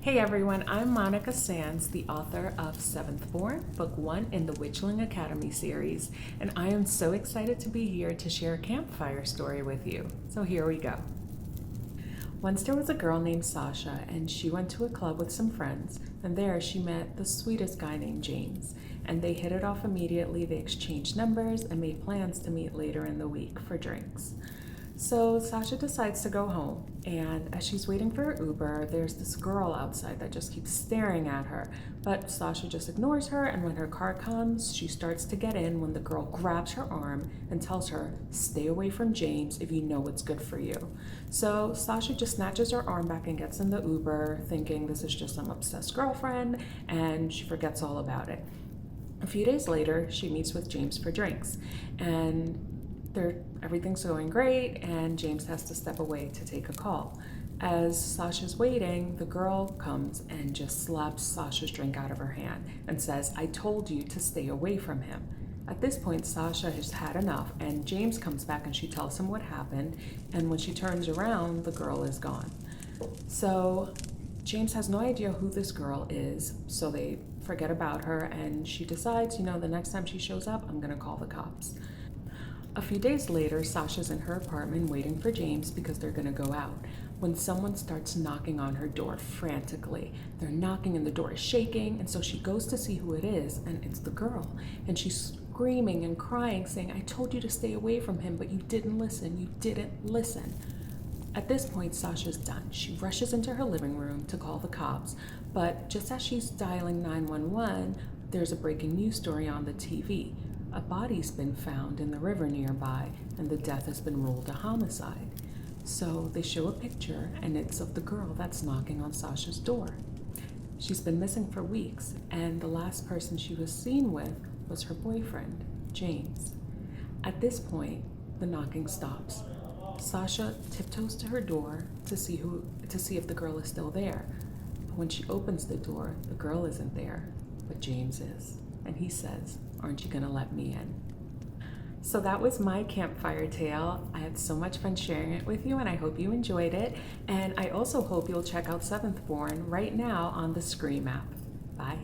Hey everyone, I'm Monica Sanz, the author of Seventh Born, Book 1 in the Witchling Academy series, and I am so excited to be here to share a campfire story with you. So here we go. Once there was a girl named Sasha, and she went to a club with some friends, and there she met the sweetest guy named James. And they hit it off immediately. They exchanged numbers and made plans to meet later in the week for drinks. So Sasha decides to go home, and as she's waiting for her Uber, there's this girl outside that just keeps staring at her. But Sasha just ignores her, and when her car comes, she starts to get in when the girl grabs her arm and tells her, "Stay away from James if you know what's good for you." So Sasha just snatches her arm back and gets in the Uber, thinking this is just some obsessed girlfriend, and she forgets all about it. A few days later, she meets with James for drinks, and everything's going great, and James has to step away to take a call. As Sasha's waiting, the girl comes and just slaps Sasha's drink out of her hand and says, "I told you to stay away from him." At this point, Sasha has had enough, and James comes back and she tells him what happened, and when she turns around, the girl is gone. So James has no idea who this girl is, so they forget about her, and she decides, the next time she shows up, I'm gonna call the cops. A few days later, Sasha's in her apartment waiting for James because they're gonna go out, when someone starts knocking on her door frantically. They're knocking and the door is shaking, and so she goes to see who it is, and it's the girl. And she's screaming and crying, saying, "I told you to stay away from him, but you didn't listen, you didn't listen." At this point, Sasha's done. She rushes into her living room to call the cops, but just as she's dialing 911, there's a breaking news story on the TV. A body's been found in the river nearby, and the death has been ruled a homicide. So they show a picture, and it's of the girl that's knocking on Sasha's door. She's been missing for weeks, and the last person she was seen with was her boyfriend, James. At this point, the knocking stops. Sasha tiptoes to her door to see if the girl is still there. But when she opens the door, the girl isn't there, but James is. And he says, "Aren't you gonna let me in?" So that was my campfire tale. I had so much fun sharing it with you, and I hope you enjoyed it. And I also hope you'll check out Seventh Born right now on the Scream app. Bye.